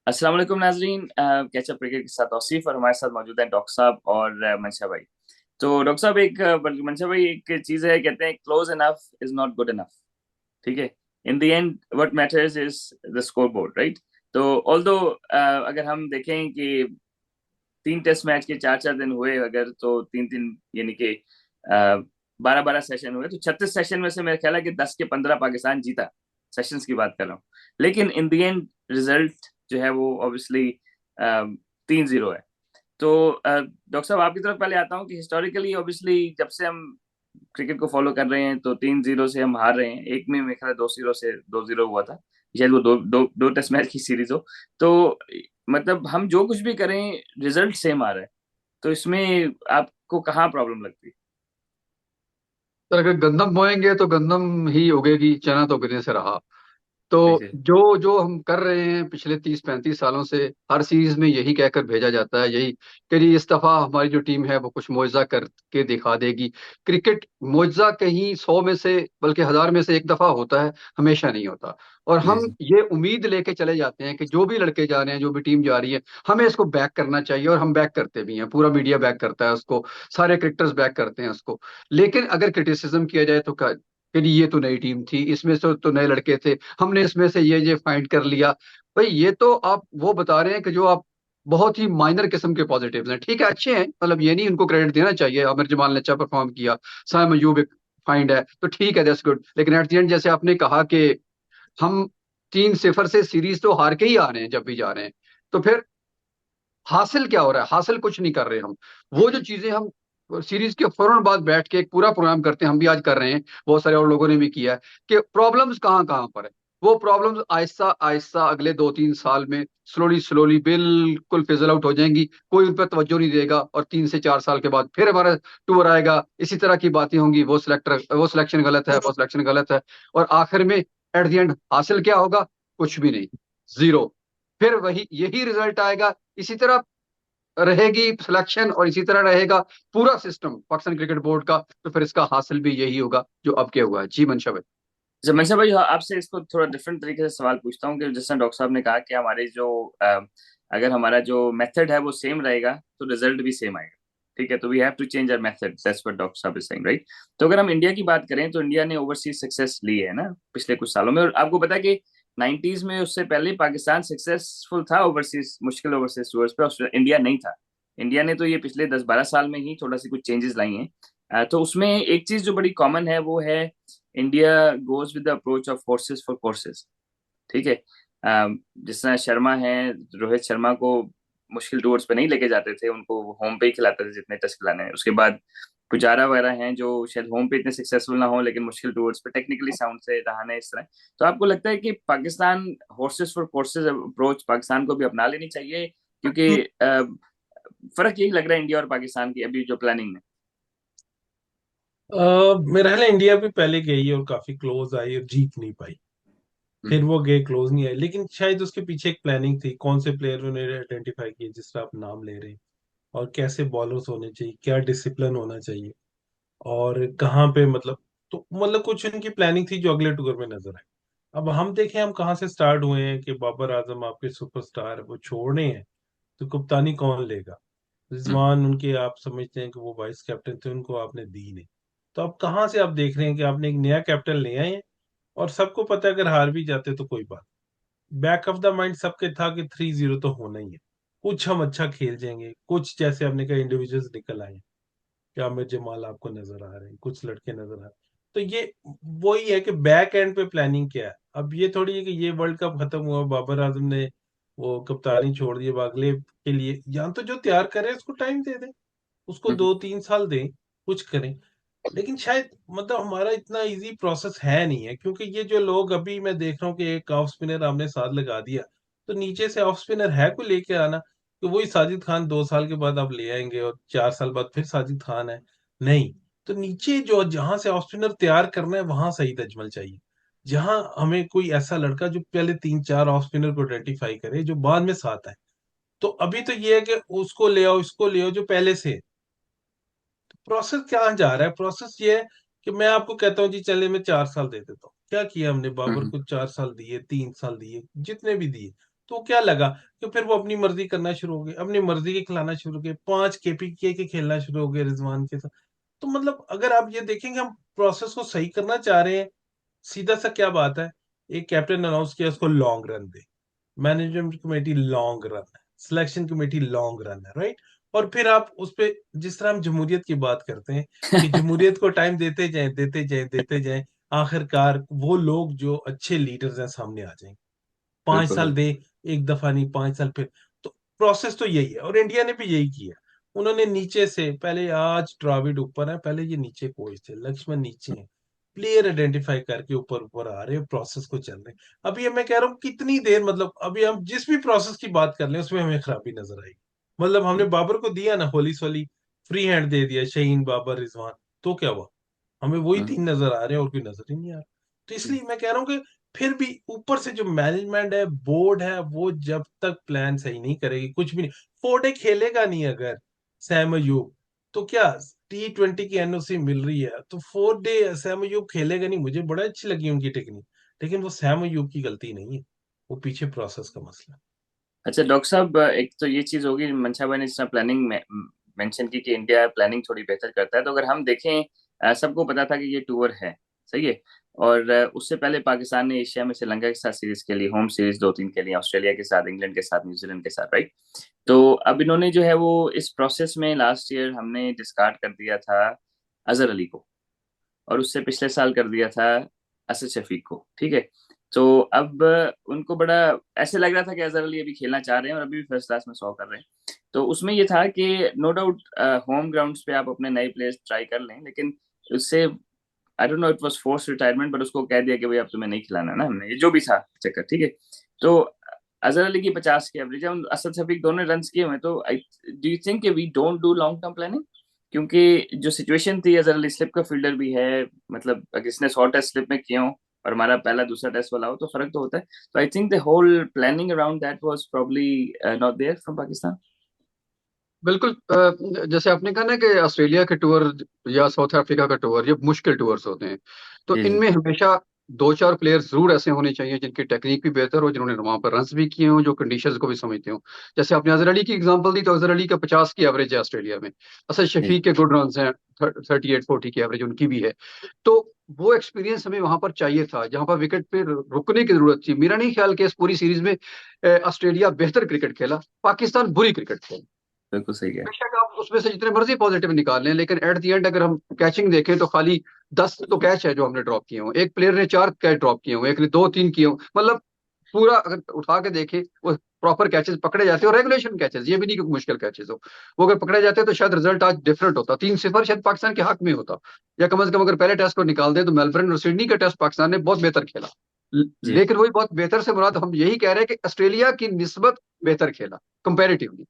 अस्सलाम वालेकुम नाजरीन। कैचअप क्रिकेट के साथ तौसीफ और हमारे साथ मौजूद हैं डॉक्टर साहब और मंशा भाई। तो डॉक्टर साहब बल्कि मंशा भाई, एक चीज है, कहते हैं close enough is not good enough. ठीक है। In the end what matters is the score board, right? तो ऑल्दो अगर हम देखें कि 3 टेस्ट मैच के 4 4 दिन हुए, अगर तो 3 3 यानी कि 12 12 सेशन हुए, तो 36 सेशन में से मेरा ख्याल है कि 10 के 15 पाकिस्तान जीता। सेशंस की बात कर रहा हूँ। लेकिन इन द एंड रिजल्ट जो है वो ऑब्वियसली 3-0 है। तो डॉक्टर साहब आपकी तरफ पहले आता हूँ कि हिस्टोरिकली ऑब्वियसली जब से हम क्रिकेट को फॉलो कर रहे हैं तो 3-0 से हम हार रहे हैं। एक में मेरे ख्याल है 2-0 से 2-0 हुआ था। शायद वो दो टेस्ट मैच की सीरीज हो। तो मतलब हम जो कुछ भी करें, रिजल्ट सेम आ रहा है। तो इसमें आपको कहाँ प्रॉब्लम लगती है? सर, अगर गंदम बोएंगे तो गंदम ही उगेगी, चना तो उगने से रहा। तो देखिए। जो जो हम कर रहे हैं पिछले 30 35 सालों से, हर सीरीज में यही कहकर भेजा जाता है, यही कि जी इस दफा हमारी जो टीम है वो कुछ मुआवजा करके दिखा देगी। क्रिकेट मुआवजा कहीं 100 में से, बल्कि 1000 में से एक दफा होता है, हमेशा नहीं होता। और जी हम जी। ये उम्मीद लेके चले जाते हैं कि जो भी लड़के जा रहे हैं, जो भी टीम जा रही है, हमें इसको बैक करना चाहिए, और हम बैक करते भी हैं। पूरा मीडिया बैक करता है उसको, सारे क्रिकेटर्स बैक करते हैं उसको। लेकिन अगर क्रिटिसिज्म किया जाए तो कि जी ये तो नई टीम थी, इसमें से तो नए लड़के थे, हमने इसमें से ये फाइंड कर लिया। भाई, ये तो आप वो बता रहे हैं कि जो आप बहुत ही माइनर किस्म के पॉजिटिव्स हैं। ठीक है, अच्छे हैं, मतलब ये नहीं उनको क्रेडिट देना चाहिए, आमिर जमाल ने अच्छा परफॉर्म किया, साइम अयूब एक फाइंड है, तो ठीक है, दैट्स गुड। लेकिन एट द एंड, जैसे आपने कहा कि हम 3-0 से सीरीज तो हार के ही आ रहे हैं जब भी जा रहे हैं, तो फिर हासिल क्या हो रहा है? हासिल कुछ नहीं कर रहे हम। वो जो चीजें हम सीरीज के फौरन बाद बैठ के एक पूरा प्रोग्राम करते हैं, हम भी आज कर रहे हैं, बहुत सारे और लोगों ने भी किया है, कि प्रॉब्लम्स कहाँ कहाँ पर है। वो प्रॉब्लम्स आहिस्ता आहिस्ता अगले 2 3 साल में स्लोली स्लोली बिल्कुल फिजल आउट हो जाएंगी। कोई उन पर तवज्जो नहीं देगा, और 3 से 4 साल के बाद फिर हमारा टूर आएगा, इसी तरह की बातें होंगी, वो सिलेक्शन गलत है, वो सिलेक्शन गलत है। और आखिर में एट द एंड हासिल क्या होगा? कुछ भी नहीं, जीरो। फिर वही यही रिजल्ट आएगा। इसी तरह रहेगी सिलेक्शन, और इसी तरह रहेगा पूरा सिस्टम पाकिस्तान क्रिकेट बोर्ड का, तो फिर इसका हासिल भी यही होगा जो अब क्या हुआ है। जी मंशा भाई। जब मनशा भाई, हाँ, आपसे इसको थोड़ा डिफरेंट तरीके से सवाल पूछता हूँ कि जिस तरह डॉक्टर साहब ने कहा कि हमारे जो अगर हमारा जो मेथड है वो सेम रहेगा तो रिजल्ट भी सेम आएगा। ठीक है, तो we have to change our method, that's what doctor साहब इज सेइंग, राइट? तो अगर हम इंडिया की बात करें तो इंडिया ने ओवरसीज सक्सेस ली है ना पिछले कुछ सालों में। और आपको पता है कि 90s में उससे पहले पाकिस्तान सक्सेसफुल था ओवरसीज, मुश्किल ओवरसीज टूर्स पे, इंडिया नहीं था। इंडिया ने तो ये पिछले 10 12 साल में ही थोड़ा सी कुछ चेंजेस लाई हैं। तो उसमें एक चीज जो बड़ी कॉमन है वो है India goes with the approach of horses for courses. ठीक है। जिस तरह शर्मा है, रोहित शर्मा को मुश्किल टूर्स पे नहीं लेके जाते थे, उनको होम पे ही खिलाते थे जितने टेस्ट खिलाने हैं। उसके बाद पुजारा वगैरह हैं जो शायद होम पे इतने सक्सेसफुल ना हो लेकिन मुश्किल टूर्स पे टेक्निकली साउंड से रहाने इस तरह। तो आपको लगता है कि Pakistan horses for courses approach Pakistan को भी अपना लेनी चाहिए? क्योंकि फर्क यही लग रहा है इंडिया और पाकिस्तान की अभी जो प्लानिंग है। मेरा ख्याल है इंडिया भी पहले गई और काफी क्लोज आई और जीत नहीं पाई। फिर वो गए, क्लोज नहीं आए, लेकिन शायद उसके पीछे एक प्लानिंग थी। कौन से प्लेयर उन्होंने आइडेंटिफाई किए जिस तरह आप नाम ले रहे हैं, और कैसे बॉलर्स होने चाहिए, क्या डिसिप्लिन होना चाहिए, और कहाँ पे मतलब, तो मतलब कुछ उनकी प्लानिंग थी जो अगले टूर में नजर आए। अब हम देखें हम कहाँ से स्टार्ट हुए हैं कि बाबर आजम आपके सुपरस्टार वो छोड़ने हैं, तो कप्तानी कौन लेगा? रिजवान उनके आप समझते हैं कि वो वाइस कैप्टन थे, उनको आपने दी नहीं। तो अब कहाँ से आप देख रहे हैं कि आपने एक नया कैप्टन ले आए हैं, और सबको पता है अगर हार भी जाते तो कोई बात। बैक ऑफ द माइंड सबके था कि 3-0 तो होना ही है। कुछ हम अच्छा खेल जाएंगे, कुछ जैसे आपने कहा इंडिविजुअल्स निकल आए हैं, क्या आमिर जमाल आपको नजर आ रहे हैं, कुछ लड़के नजर आ रहे हैं। तो ये वही है कि बैक एंड पे प्लानिंग क्या है। अब ये थोड़ी है कि ये वर्ल्ड कप खत्म हुआ, बाबर आजम ने वो कप्तानी छोड़ दी, अब अगले के लिए या तो जो तैयार करे उसको टाइम दे दे, उसको 2-3 साल दें, कुछ करें। लेकिन शायद मतलब हमारा इतना इजी प्रोसेस है नहीं है, क्योंकि ये जो लोग अभी मैं देख रहा हूँ कि एक ऑफ स्पिनर आपने साथ लगा दिया, तो नीचे से ऑफ स्पिनर है कोई लेके आना? कि वही साजिद खान 2 साल के बाद आप ले आएंगे और 4 साल बाद फिर साजिद खान है? नहीं। तो नीचे जो जहां से ऑफ स्पिनर तैयार करना है वहां सही तजमल चाहिए, जहां हमें कोई ऐसा लड़का जो पहले 3 4 ऑफ स्पिनर को आइडेंटिफाई करे जो बाद में साथ आए। तो अभी तो ये है कि उसको ले आओ, इसको ले आओ जो पहले से। प्रोसेस क्या जा रहा है? प्रोसेस ये है कि मैं आपको कहता हूँ जी चले मैं 4 साल दे देता हूँ। क्या किया हमने? बाबर को 4 साल दिए, 3 साल दिए, जितने भी दिए, तो क्या लगा कि फिर वो अपनी मर्जी करना शुरू हो गए, अपनी मर्जी के खिलाना शुरू हो गए, 5 केपीके के खेलना शुरू हो गए रिजवान के साथ। तो मतलब अगर आप ये देखेंगे, हम प्रोसेस को सही करना चाह रहे हैं, सीधा सा क्या बात है, एक कैप्टन अनाउंस किया उसको लॉन्ग रन दे, मैनेजमेंट कमेटी लॉन्ग रन है, सिलेक्शन कमेटी लॉन्ग रन है, राइट। और फिर आप उस पे, जिस तरह हम जमहूरियत की बात करते हैं कि जमहूरियत को टाइम देते जाएं देते जाएं देते जाएं, आखिरकार वो लोग जो अच्छे लीडर्स हैं सामने आ जाएंगे। 5 साल बिल्कुल। दे, एक दफा नहीं, 5 साल फिर। तो प्रोसेस तो यही है, और इंडिया ने भी यही किया। उन्होंने नीचे से पहले, आज द्रविड़ ऊपर है, पहले ये नीचे कोच थे, लक्ष्मण नीचे हैं, प्लेयर आइडेंटिफाई करके ऊपर ऊपर आ रहे हैं, प्रोसेस को चल रहे हैं। अभी मैं कह रहा हूँ कितनी देर, मतलब अभी हम जिस भी प्रोसेस की बात कर ले उसमें हमें खराबी नजर आएगी। मतलब हमने बाबर को दिया ना, होली सोली फ्री हैंड दे दिया, शाहीन, बाबर, रिजवान, तो क्या हुआ? हमें वही हम्म, 3 नजर आ रहे हैं, और कोई नजर ही नहीं आ रहा। तो इसलिए मैं कह रहा हूँ कि फिर भी ऊपर से जो मैनेजमेंट है, बोर्ड है, वो जब तक प्लान सही नहीं करेगी कुछ भी नहीं। 4 डे खेलेगा नहीं अगर सैम अयूब, तो क्या T20 की एनओसी मिल रही है तो 4 डे सैम अयूब खेलेगा नहीं? मुझे बड़ा अच्छी लगी उनकी टेक्निक, लेकिन वो सैम अयूब की गलती नहीं है, वो पीछे प्रोसेस का मसला है। अच्छा डॉक्टर साहब, एक तो ये चीज होगी, मंशा भाई ने जिस तरह प्लानिंग में मेंशन की कि इंडिया प्लानिंग थोड़ी बेहतर करता है, तो अगर हम देखें, सबको पता था कि ये टूर है, सही है। और उससे पहले पाकिस्तान ने एशिया में श्रीलंका के साथ सीरीज खेली, होम सीरीज 2-3 खेली, ऑस्ट्रेलिया के साथ, इंग्लैंड के साथ, न्यूजीलैंड के साथ, राइट। तो अब इन्होंने जो है वो इस प्रोसेस में लास्ट ईयर हमने डिस्कार्ड कर दिया था अजहर अली को, और उससे पिछले साल कर दिया था असद शफीक को, ठीक है। तो अब उनको बड़ा ऐसे लग रहा था कि अजहर अली अभी खेलना चाह रहे हैं और अभी भी फर्स्ट क्लास में 100 कर रहे हैं। तो उसमें ये था कि नो डाउट होम ग्राउंड्स पे आप अपने नए प्लेयर्स ट्राई कर लें, लेकिन उससे आई don't no it was force retirement, but उसको कह दिया कि भाई अब तुम्हें नहीं खिलाना ना हमने, ये जो भी था चक्कर, ठीक है। तो अजहर अली की 50 की एवरेज है, असद शफीक दोनों रन किए हुए हैं, तो I do you think we don't do long term planning? क्योंकि जो सिचुएशन थी, अजहर अली स्लिप का फील्डर भी है, मतलब अगर इसने 100 टेस्ट स्लिप में किए हो और हमारा पहला दूसरा टेस्ट वाला हो तो फर्क तो होता है। तो I think the whole planning around that was probably not there from Pakistan. बिल्कुल। जैसे आपने कहा ना कि ऑस्ट्रेलिया के टूर या साउथ अफ्रीका का टूर ये मुश्किल टूर्स होते हैं, तो जी जी इनमें हमेशा दो चार प्लेयर जरूर ऐसे होने चाहिए जिनकी टेक्निक भी बेहतर हो, जिन्होंने वहां पर रन्स भी किए हों, जो कंडीशंस को भी समझते हो। जैसे आपने अजहर अली की एग्जांपल दी, तो अजहर अली का 50 की एवरेज है ऑस्ट्रेलिया में। असद जी शफीक के गुड रन्स हैं, 38-40 की एवरेज उनकी भी है। तो वो एक्सपीरियंस हमें वहां पर चाहिए था, जहां पर विकेट पे रुकने की जरूरत थी। मेरा नहीं ख्याल कि इस पूरी सीरीज में ऑस्ट्रेलिया बेहतर क्रिकेट खेला, पाकिस्तान बुरी क्रिकेट खेला। बिल्कुल सही है। बेशक आप उसमें से जितने मर्जी पॉजिटिव निकाल लें, लेकिन एट द एंड अगर हम कैचिंग देखें तो खाली 10 तो कैच है जो हमने ड्रॉप किए हों, एक प्लेयर ने 4 कैच ड्रॉप किए हों, एक ने 2-3 किए हों, मतलब पूरा अगर उठा के देखें वो प्रॉपर कैचेस पकड़े जाते हैं, और रेगुलेशन कैचेस, ये भी नहीं कि मुश्किल कैचेस हो। वो अगर पकड़े जाते तो शायद रिजल्ट आज डिफरेंट होता, 3-0 शायद पाकिस्तान के हक में होता। या कम से कम अगर पहले टेस्ट को निकाल दें तो मेलबर्न और सिडनी का टेस्ट पाकिस्तान ने बहुत बेहतर खेला। जी लेकिन वही बहुत बेहतर से मुराद हम यही कह रहे हैं कि ऑस्ट्रेलिया की निस्बत बेहतर खेला कंपेरेटिवली,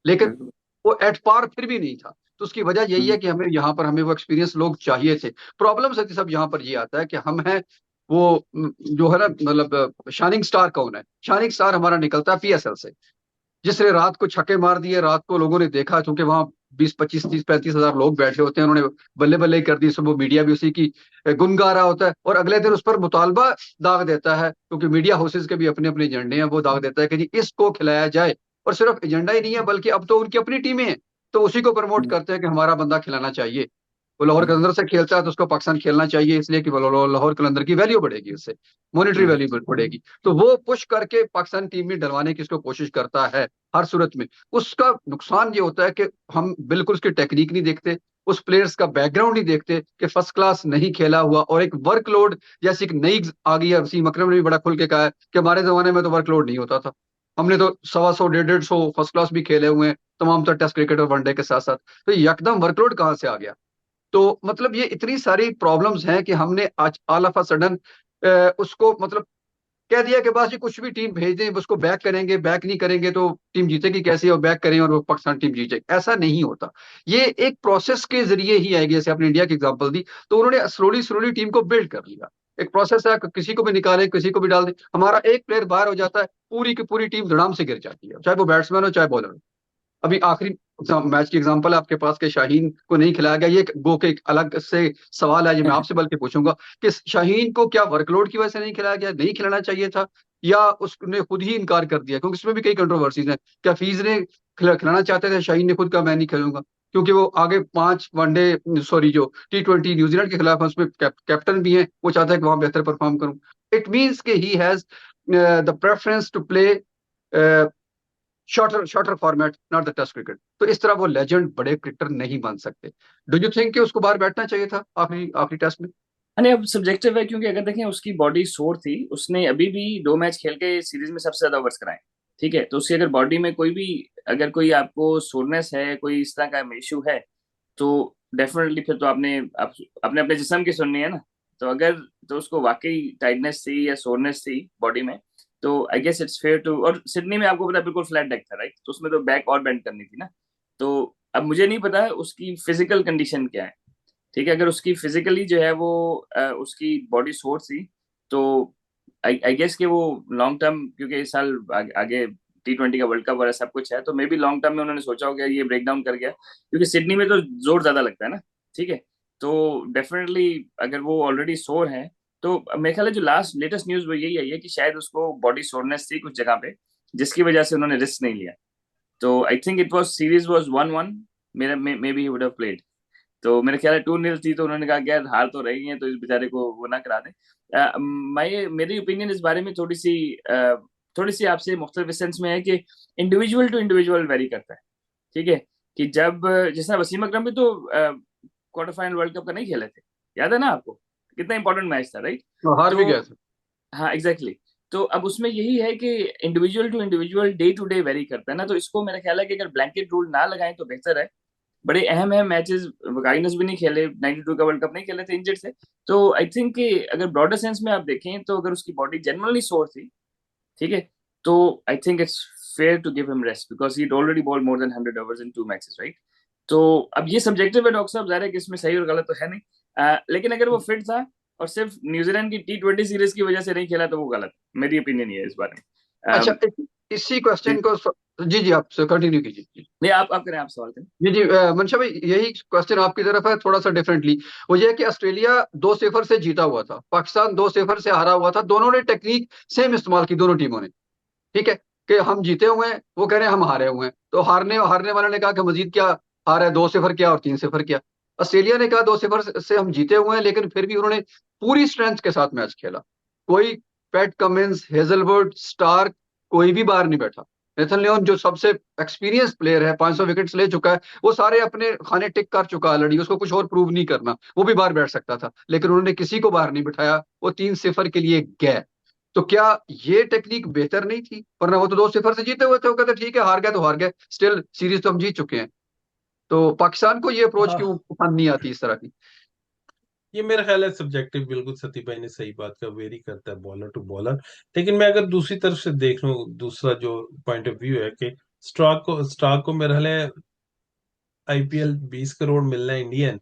लेकिन बिल्कुल। वो एट पार फिर भी नहीं था। तो उसकी वजह यही है हम्म, कि हमें यहाँ पर हमें वो एक्सपीरियंस लोग चाहिए थे। प्रॉब्लम सती सब यहाँ पर ये आता है कि हम हैं वो जो है ना, मतलब शाइनिंग स्टार कौन है? शाइनिंग स्टार हमारा निकलता है PSL से, जिसने रात को छक्के मार दिए, रात को लोगों ने देखा, क्योंकि वहां 20-25-30-35 हजार लोग बैठे होते हैं, उन्होंने बल्ले बल्ले कर दी, सब वो मीडिया भी उसी की गुन गा रहा होता है, और अगले दिन उस पर मुतालबा दाग देता है, क्योंकि मीडिया हाउसेज के भी अपने अपने एजेंडे हैं, वो दाग देता है कि जी इसको खिलाया जाए। और सिर्फ एजेंडा ही नहीं है, बल्कि अब तो उनकी अपनी टीमें हैं, तो उसी को प्रमोट हम्म, करते हैं कि हमारा बंदा खिलाना चाहिए। वो लाहौर हम्म, कलंदर से खेलता है तो उसको पाकिस्तान खेलना चाहिए, इसलिए कि वो लाहौर कलंदर की वैल्यू बढ़ेगी, उससे मॉनेटरी हम्म, वैल्यू बढ़ेगी। तो वो पुश करके पाकिस्तान टीम में डलवाने की उसको कोशिश करता है हर सूरत में। उसका नुकसान ये होता है कि हम बिल्कुल उसकी टेक्निक नहीं देखते, उस प्लेयर्स का बैकग्राउंड नहीं देखते कि फर्स्ट क्लास नहीं खेला हुआ, और एक वर्कलोड जैसी एक नई आ गई है। वसीम अकरम ने भी बड़ा खुल के कहा है कि हमारे जमाने में तो वर्कलोड नहीं होता था, हमने तो 125 150 फर्स्ट क्लास भी खेले हुए हैं, तमाम तो टेस्ट क्रिकेट और वनडे के साथ साथ। तो यकदम वर्कलोड कहाँ से आ गया? तो मतलब ये इतनी सारी प्रॉब्लम्स हैं कि हमने आज ऑल ऑफ अ सडन उसको मतलब कह दिया कि बस ये कुछ भी टीम भेज दें उसको बैक करेंगे, बैक नहीं करेंगे तो टीम जीतेगी कैसे, और बैक करें और वो पाकिस्तान टीम जीतेगी, ऐसा नहीं होता। ये एक प्रोसेस के जरिए ही आएगी। जैसे आपने इंडिया की एग्जांपल दी, तो उन्होंने स्लोली स्लोली टीम को बिल्ड कर लिया। एक प्रोसेस है, किसी को भी निकालें किसी को भी डाल दें, हमारा एक प्लेयर बाहर हो जाता है, पूरी की पूरी टीम धड़ाम से गिर जाती है, चाहे वो बैट्समैन हो चाहे बॉलर हो। अभी आखिरी मैच की एग्जांपल है आपके पास कि शाहीन को नहीं खिलाया गया, ये गो के एक अलग से सवाल है, ये मैं आपसे बल्कि पूछूंगा कि शाहीन को क्या वर्कलोड की वजह से नहीं खिलाया गया, नहीं खिलाना चाहिए था? या उसने खुद ही इनकार कर दिया? क्योंकि इसमें भी कई कंट्रोवर्सीज हैं। क्या हफीज ने खिलाना चाहते थे, शाहीन ने खुद कहा मैं नहीं खेलूंगा, क्योंकि वो आगे 5 वनडे, सॉरी, जो T20 न्यूजीलैंड के खिलाफ है उसमें कैप्टन भी है, वो चाहता है कि वहां बेहतर परफॉर्म करूं। इट मीन्स के he has the preference to play shorter shorter format, not the test cricket. तो इस तरह वो लेजेंड बड़े क्रिकेटर नहीं बन सकते। डू यू थिंक कि उसको बाहर बैठना चाहिए था आखिरी आखिरी टेस्ट में? नहीं, अब सब्जेक्टिव है, क्योंकि अगर देखें उसकी बॉडी सोर थी, उसने अभी भी 2 मैच खेल के सीरीज में सबसे ज्यादा ओवर्स कराए। ठीक है, तो उसकी अगर बॉडी में कोई भी, अगर कोई आपको सोरनेस है, कोई इस तरह का इशू है, तो डेफिनेटली फिर तो आपने अपने जिस्म की सुननी है ना। तो अगर, तो उसको वाकई टाइटनेस थी या सोरनेस थी बॉडी में, तो I guess it's fair to. और सिडनी में आपको पता है बिल्कुल फ्लैट डेक था, राइट? तो उसमें तो बैक और बेंड करनी थी ना। तो अब मुझे नहीं पता उसकी फिजिकल कंडीशन क्या है। ठीक है, अगर उसकी फिजिकली जो है वो उसकी बॉडी सोर्स थी, तो आई गेस कि वो लॉन्ग टर्म, क्योंकि इस साल आगे T20 का वर्ल्ड कप और सब कुछ है, तो मे बी लॉन्ग टर्म में उन्होंने सोचा होगा ये ब्रेक डाउन कर गया, क्योंकि सिडनी में तो जोर ज्यादा लगता है ना। ठीक है, तो डेफिनेटली अगर वो ऑलरेडी सोर है, तो मेरे ख्याल है जो लास्ट लेटेस्ट न्यूज वो यही आई है कि शायद उसको बॉडी सोरनेस थी कुछ जगह पे, जिसकी वजह से उन्होंने रिस्क नहीं लिया। तो I think it was series was 1-1, मेरा may be he would have played. तो मेरे ख्याल है 2-0 थी, तो उन्होंने कहा कि यार हार तो रही है, तो इस बेचारे को वो ना करा दें। मैं मेरी ओपिनियन इस बारे में थोड़ी सी आपसे मुख्तलिफ सेंस में है कि इंडिविजुअल टू इंडिविजुअल वेरी करता है। ठीक है, कि जब जिस तरह वसीम अकरम भी तो क्वार्टर फाइनल वर्ल्ड कप का नहीं खेले थे, याद है ना आपको? कितना इंपॉर्टेंट मैच था, राइट? हार भी तो गया था। हाँ, एग्जैक्टली exactly। तो अब उसमें यही है कि individual to individual day to day vary करता है ना, तो इसको मेरा ख्याल है कि अगर ब्लैंकेट रूल ना लगाएं तो बेहतर है। बड़े अहम अहम मैचेस वकाइनस भी नहीं खेले, 92 का वर्ल्ड कप नहीं खेले थे इंजर्ड से। तो आई थिंक कि अगर ब्रॉडर सेंस में आप देखें, तो अगर उसकी बॉडी जनरली सोर थी, ठीक है, तो I think it's fair to give him rest, because he already bowl more than 100 overs in 2 matches, right? तो अब ये सब्जेक्टिव है डॉक्टर साहब, जाहिर है कि इसमें सही और गलत तो है नहीं। लेकिन अगर वो फिट था और सिर्फ न्यूजीलैंड की T20 सीरीज की वजह से नहीं खेला, तो वो गलत है। मेरी ओपिनियन ये है इस बारे में। अच्छा, इसी जी, क्वेश्चन को जी जी आप कंटिन्यू कीजिए जी। नहीं, आप करें, आप सवाल करें। जी जी, मंशा भाई, यही क्वेश्चन आपकी तरफ है, थोड़ा सा डिफरेंटली। वो ये है कि ऑस्ट्रेलिया 2-0 से जीता हुआ था, पाकिस्तान 2-0 से हारा हुआ था, दोनों ने टेक्निक सेम इस्तेमाल की, दोनों टीमों ने। ठीक है, कि हम जीते हुए हैं, वो कह रहे हैं हम हारे हुए हैं। तो हारने हारने वाले ने कहा कि मजीद क्या हारा है, 2-0 क्या और 3-0 क्या। ऑस्ट्रेलिया ने कहा 2-0 से हम जीते हुए हैं, लेकिन फिर भी उन्होंने पूरी स्ट्रेंथ के साथ मैच खेला। कोई पैट कमिंस, हेजलवुड, स्टार्क, कोई भी बाहर नहीं बैठा। नेथन लियोन जो सबसे एक्सपीरियंस प्लेयर है, 500 विकेट्स ले चुका है, वो सारे अपने खाने टिक कर चुका ऑलरेडी, उसको कुछ और प्रूव नहीं करना। वो भी बाहर बैठ सकता था, लेकिन उन्होंने किसी को बाहर नहीं बिठाया, वो 3-0 के लिए गए। तो क्या ये टेक्निक बेहतर नहीं थी? वरना वो तो 2-0 से जीते हुए थे, वो कहते ठीक है हार गए तो हार गए, स्टिल सीरीज तो हम जीत चुके हैं। तो पाकिस्तान को ये अप्रोच हाँ, क्यों पसंद नहीं आती इस तरह की? ये मेरा ख्याल है सब्जेक्टिव, बिल्कुल सती भाई ने सही बात का, वेरी करता है बॉलर टू बॉलर। लेकिन मैं अगर दूसरी तरफ से देख लूं, दूसरा जो पॉइंट ऑफ व्यू है कि स्टार्क को मेरा ख्याल है IPL 20 करोड़ मिलना है इंडियन,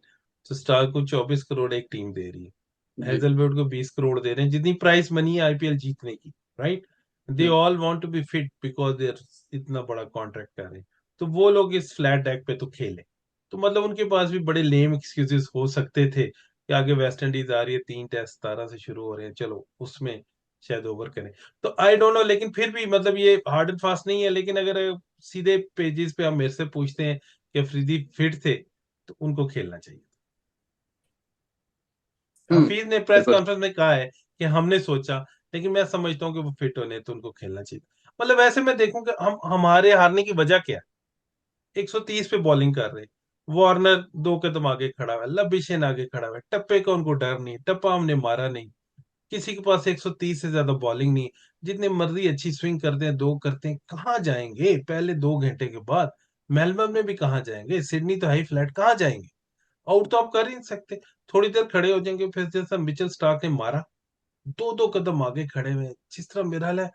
तो स्टार्क को 24 करोड़ एक टीम दे रही है। जी हेजलवुड को 20 करोड़ दे रहे हैं, जितनी प्राइस मनी है IPL जीतने की, राइट? दे जी। All want to be fit because they इतना बड़ा कॉन्ट्रैक्ट कर रहे हैं। तो वो लोग इस फ्लैट डेक पे तो खेले, तो मतलब उनके पास भी बड़े लेम एक्सक्यूजेस हो सकते थे कि आगे वेस्ट इंडीज आ रही है, 3 टेस्ट 17 से शुरू हो रहे हैं, चलो उसमें शायद ओवर करें। तो आई डोंट नो, लेकिन फिर भी मतलब ये हार्ड एंड फास्ट नहीं है। लेकिन अगर सीधे पेजेस पे आप मेरे से पूछते हैं कि अफरीदी फिट थे, तो उनको खेलना चाहिए। हफीज ने प्रेस बिल्कुल। कॉन्फ्रेंस में कहा है कि हमने सोचा, लेकिन मैं समझता हूँ कि वो फिट होने तो उनको खेलना चाहिए। मतलब वैसे मैं देखूं कि हम हमारे हारने की वजह क्या है? 130 पे बॉलिंग कर रहे, वार्नर 2 कदम आगे खड़ा हुआ है, लबिशेन आगे खड़ा हुआ है, टप्पे का उनको डर नहीं, टप्पा हमने मारा नहीं, किसी के पास 130 से ज्यादा बॉलिंग नहीं। जितने मर्जी अच्छी स्विंग करते हैं, दो करते हैं, कहाँ जाएंगे पहले 2 घंटे के बाद? मेलबर्न में भी कहाँ जाएंगे? सिडनी तो हाई फ्लैट, कहाँ जाएंगे? आउट तो आप कर ही नहीं सकते। थोड़ी देर खड़े हो जाएंगे, फिर जैसा मिचेल स्टार्क ने मारा, 2-2 कदम आगे खड़े हुए हैं, जिस तरह मेरा हाल है,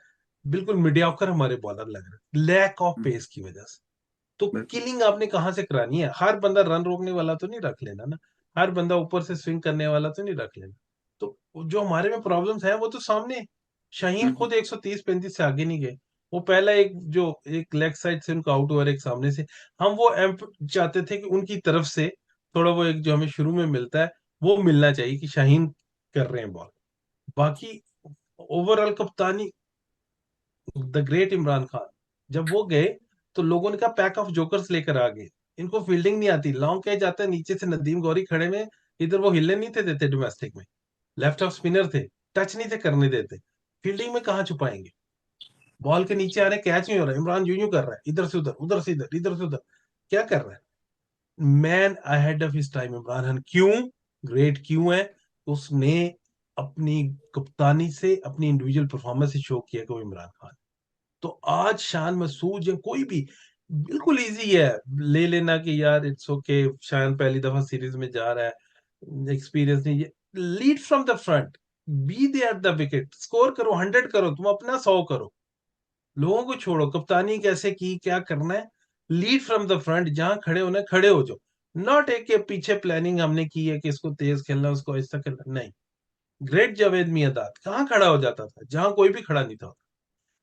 बिल्कुल मीडियोकर हमारे बॉलर लग रहे हैं लैक ऑफ पेस की वजह से। तो बिल्कुल। किलिंग आपने कहाँ से करानी है? हर बंदा रन रोकने वाला तो नहीं रख लेना ना, हर बंदा ऊपर से स्विंग करने वाला तो नहीं रख लेना। तो जो हमारे में प्रॉब्लम्स है वो तो सामने है। शाहीन हम्म। खुद 130-135 से आगे नहीं गए। वो पहला एक जो एक लेग साइड से उनका आउट हुआ, एक सामने से, हम वो एम्प चाहते थे कि उनकी तरफ से थोड़ा वो एक जो हमें शुरू में मिलता है वो मिलना चाहिए कि शाहीन कर रहे हैं बॉल। बाकी ओवरऑल कप्तानी द ग्रेट इमरान खान, जब वो गए तो लोगों ने कहा पैक ऑफ जोकर्स लेकर आ गए, इनको फील्डिंग नहीं आती, लॉन्ग कैच आता है, नीचे से नदीम गौरी खड़े में, इधर वो हिलने नहीं थे देते, डोमेस्टिक में लेफ्ट ऑफ स्पिनर थे, टच नहीं थे करने देते, फील्डिंग में कहाँ छुपाएंगे, बॉल के नीचे आ रहे, कैच नहीं हो रहा, इमरान यूं यूं कर रहा है, इधर से उधर, उधर से इधर, इधर से उधर, क्या कर रहा है, man ahead of his time Imran Khan. क्यों ग्रेट क्यों है? उसने अपनी कप्तानी से, अपनी इंडिविजुअल परफॉर्मेंस से शो किया कि वो इमरान खान। तो आज शान मसूद या कोई भी, बिल्कुल इजी है ले लेना कि यार इट्स ओके, शान पहली दफा सीरीज में जा रहा है, एक्सपीरियंस नहीं है, lead from the front, be there at the wicket, score करो, 100 करो, तुम अपना 100 करो, लोगों को छोड़ो कप्तानी कैसे की, क्या करना है, लीड फ्रॉम द फ्रंट, जहां खड़े होना है खड़े हो जाओ, नॉट एक के पीछे प्लानिंग हमने की है कि इसको तेज खेलना, उसको ऐसा खेलना, नहीं। ग्रेट जावेद मियांदाद कहाँ खड़ा हो जाता था, जहां कोई भी खड़ा नहीं था।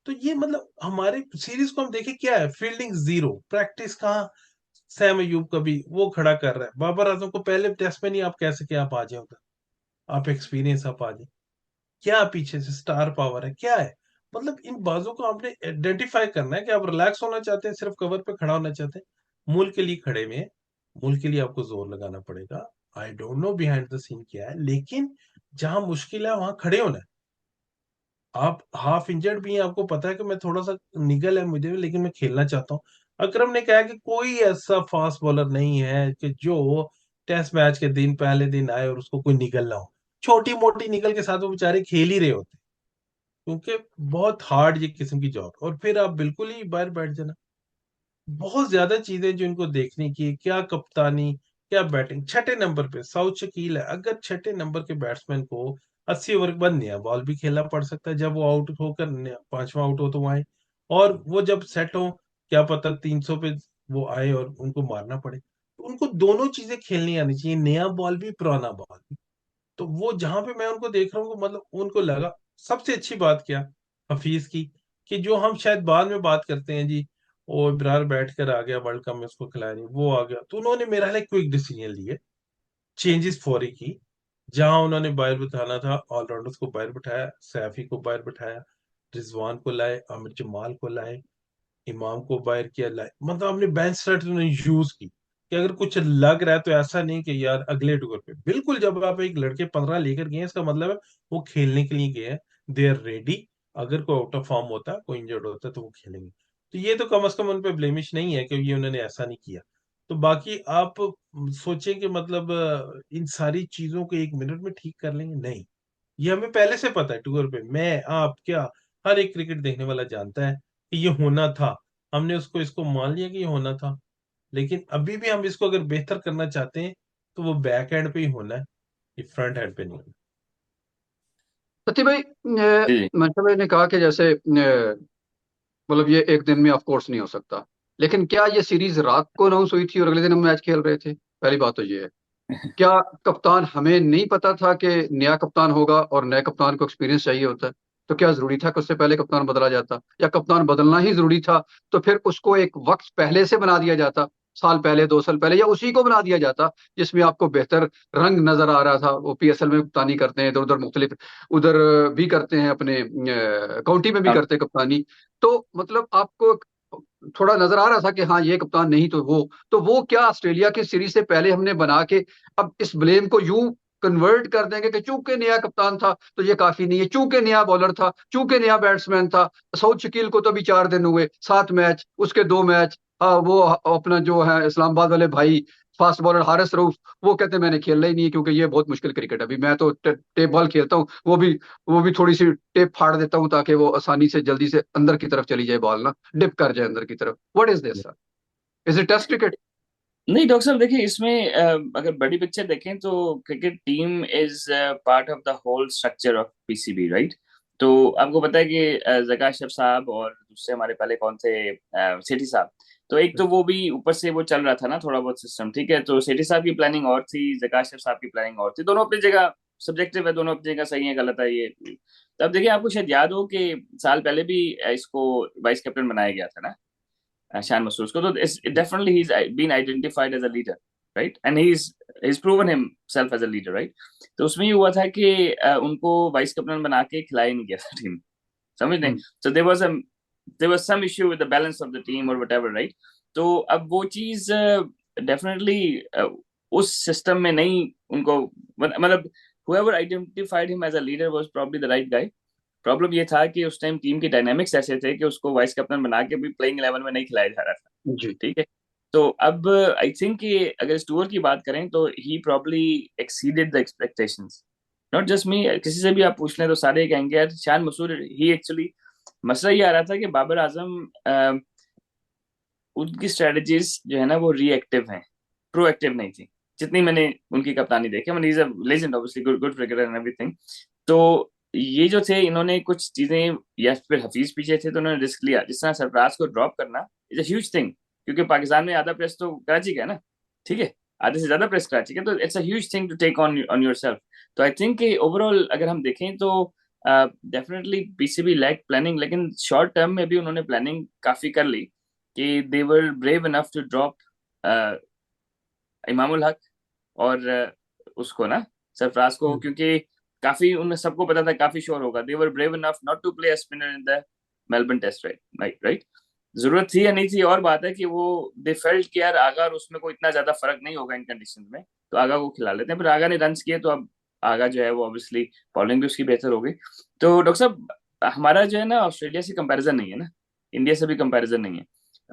तो ये मतलब हमारे सीरीज को हम देखें, क्या है, फील्डिंग जीरो, प्रैक्टिस कहाँ, सैम अयूब कभी वो खड़ा कर रहा है, बाबर आजम को पहले टेस्ट में नहीं आप कह सके आप आ जाए उधर, आप एक्सपीरियंस आप आ जाए, क्या पीछे से स्टार पावर है, क्या है, मतलब इन बाजों को आपने आइडेंटिफाई करना है कि आप रिलैक्स होना चाहते हैं, सिर्फ कवर पे खड़ा होना चाहते हैं, मुल्क के लिए खड़े में, मुल्क के लिए आपको जोर लगाना पड़ेगा। I don't know behind the scene क्या है, लेकिन जहां मुश्किल है वहां खड़े होना है। आप हाफ इंजर्ड भी हैं, आपको पता है कि मैं थोड़ा सा निगल है मुझे, लेकिन मैं खेलना चाहता हूँ। अकरम ने कहा कि कोई ऐसा फास्ट बॉलर नहीं है कि जो टेस्ट मैच के दिन पहले दिन आए और उसको कोई निगल ना हो, छोटी मोटी निगल के साथ वो बेचारे खेल ही रहे होते, क्योंकि बहुत हार्ड ये किस्म की जॉब, और फिर आप बिल्कुल ही बाहर बैठ जाना, बहुत ज्यादा चीजें जो इनको देखने की, क्या कप्तानी, क्या बैटिंग, छठे नंबर पे साउथ शकील है, अगर छठे नंबर के बैट्समैन को 80 ओवर के बाद नया बॉल भी खेलना पड़ सकता है, जब वो आउट होकर पांचवा आउट हो तो वो आए, और वो जब सेट हो, क्या पता 300 पे वो आए और उनको मारना पड़े, तो उनको दोनों चीजें खेलनी आनी चाहिए, नया बॉल भी पुराना बॉल भी। तो वो जहां पे मैं उनको देख रहा हूँ, मतलब उनको लगा सबसे अच्छी बात क्या, हफीज की, कि जो हम शायद बाद में बात करते हैं जी, वो इब्रार बैठ कर आ गया वर्ल्ड कप में, उसको खिलाया नहीं, वो आ गया, तो उन्होंने मेरा ख्याल क्विक डिसीजन लिए, चेंजेस फौरी की, जहां उन्होंने बाहर बिठाना था ऑलराउंडर्स को बाहर बिठाया, सैफी को बाहर बिठाया, रिजवान को लाए, आमिर जमाल को लाए, इमाम को बाहर किया, लाए, मतलब हमने बेंच स्ट्रेटजी ने यूज की, कि अगर कुछ लग रहा है तो ऐसा नहीं कि यार अगले टूर पे, बिल्कुल जब आप एक लड़के 15 लेकर गए हैं, इसका मतलब है वो खेलने के लिए गए हैं, दे आर रेडी, अगर कोई आउट ऑफ फॉर्म होता है, कोई इंजर्ड होता है, तो वो खेलेंगे। तो ये तो कम से कम उन पे ब्लेमिश नहीं है कि ये उन्होंने ऐसा नहीं किया। तो बाकी आप सोचें कि मतलब इन सारी चीजों को 1 मिनट में ठीक कर लेंगे, नहीं, ये हमें पहले से पता है, टूर पे मैं आप क्या, हर एक क्रिकेट देखने वाला जानता है कि ये होना था, हमने उसको इसको मान लिया कि ये होना था, लेकिन अभी भी हम इसको अगर बेहतर करना चाहते हैं तो वो बैक एंड पे ही होना है, ये फ्रंट एंड पे नहीं होना। सत्य भाई, जी जी। मंशा भाई ने कहा कि जैसे मतलब ये एक दिन में ऑफ कोर्स नहीं हो सकता, लेकिन क्या ये सीरीज रात को अनाउंस हुई थी और अगले दिन हम मैच खेल रहे थे? पहली बात तो ये है। क्या कप्तान, हमें नहीं पता था कि नया कप्तान होगा और नए कप्तान को एक्सपीरियंस चाहिए होता है? तो क्या जरूरी था कि उससे पहले कप्तान बदला जाता, या कप्तान बदलना ही जरूरी था तो फिर उसको एक वक्त पहले से बना दिया जाता, साल पहले, 2 साल पहले, या उसी को बना दिया जाता जिसमें आपको बेहतर रंग नजर आ रहा था? वो पीएसएल में कप्तानी करते हैं, इधर उधर मुख्तलिफ, उधर भी करते हैं, अपने काउंटी में भी अब करते हैं कप्तानी। तो मतलब आपको थोड़ा नजर आ रहा था कि हाँ ये कप्तान नहीं तो वो क्या ऑस्ट्रेलिया की सीरीज से पहले हमने बना के अब इस ब्लेम को यूं कन्वर्ट कर देंगे कि चूंकि नया कप्तान था तो ये काफी नहीं है, चूंकि नया बॉलर था, चूंकि नया बैट्समैन था। साउथ शकील को तो अभी 4 दिन हुए, 7 मैच, उसके 2 मैच। हाँ, वो अपना जो है इस्लामाबाद वाले भाई, फास्ट बॉलर हारिस रऊफ, वो कहते हैं मैंने खेलना ही नहीं है क्योंकि ये बहुत मुश्किल क्रिकेट है, अभी मैं तो टेप बॉल खेलता हूँ, वो भी थोड़ी सी टेप फाड़ देता हूँ ताकि वो आसानी से जल्दी से अंदर की तरफ चली जाए बॉल ना, डिप कर जाए अंदर की तरफ। What is this sir? Is it test cricket? नहीं डॉक्टर साहब देखिए इसमें अगर बड़ी पिक्चर देखें तो cricket team is part of the whole structure of PCB, right? तो आपको पता है कि जका अशरफ साहब और दूसरे हमारे पहले कौन थे, सेठी साहब। तो एक तो वो भी ऊपर से वो चल रहा था ना थोड़ा बहुत सिस्टम, ठीक है। तो सेठी साहब की प्लानिंग और थी, जका अशरफ साहब की प्लानिंग और थी, दोनों अपनी जगह सब्जेक्टिव है, दोनों अपनी जगह सही है गलत है ये। तब देखिए आपको शायद याद हो कि साल पहले भी इसको वाइस कैप्टन बनाया गया था ना, Shan Masood ko. So it's, definitely he's been identified as a leader, right? And he's proven himself as a leader, right? तो उसमें ये हुआ था कि उनको वाइस कैप्टन बना के खिलाया नहीं गया था टीम, समझ नहीं। Hmm. So there was a there was some issue with the balance of the team और व्हाटएवर, राइट? तो अब वो चीज डेफिनेटली उस सिस्टम में नहीं उनको, मतलब whoever identified him as a leader was probably the right guy. Problem ये था कि उस टाइम टीम के डायनामिक्स ऐसे थे कि उसको वाइस कैप्टन बना के भी प्लेइंग 11 में नहीं खिलाया जा रहा था। जी। ठीक है। तो अब आई थिंक कि अगर इस टूर की बात करें तो he probably exceeded the expectations. Not just me, किसी से भी आप पूछ लें तो सारे कहेंगे यार शान मसूद ही एक्चुअली, मसला ये आ रहा था कि बाबर आजम उनकी स्ट्रेटजीज जो है ना वो रिएक्टिव हैं, प्रोएक्टिव नहीं थी जितनी मैंने उनकी कप्तानी देखी। I mean is a legend obviously, good good cricketer and everything. तो ये जो थे इन्होंने कुछ चीजें, या फिर हफीज पीछे थे तो उन्होंने रिस्क लिया, जिस तरह सरफराज को ड्रॉप करना इज अ ह्यूज थिंग, क्योंकि पाकिस्तान में आधा प्रेस तो कराची का है ना, ठीक है, आधे से ज्यादा प्रेस कराची का, तो it's a huge thing to take on on yourself. तो आई थिंक ओवरऑल अगर हम देखें तो डेफिनेटली पीसीबी लैक प्लानिंग, लेकिन शॉर्ट टर्म में भी उन्होंने प्लानिंग काफी कर ली कि they were brave enough to drop Imam-ul-Haq और उसको ना सरफराज को, क्योंकि काफी उन सबको पता था काफी श्योर होगा। They were brave enough not to play a spinner in the Melbourne test, right right. जरूरत थी या नहीं थी और बात है कि वो दे फेल्ट कि यार आगा और उसमें कोई इतना ज्यादा फर्क नहीं होगा इन कंडीशन में, तो आगा को खिला लेते हैं। फिर आगा ने रन किए तो अब आगा जो है वो ऑब्वियसली बॉलिंग भी उसकी बेहतर हो गई। तो डॉक्टर साहब हमारा जो है ना ऑस्ट्रेलिया से कंपैरिजन नहीं है ना, इंडिया से भी कंपैरिजन नहीं है।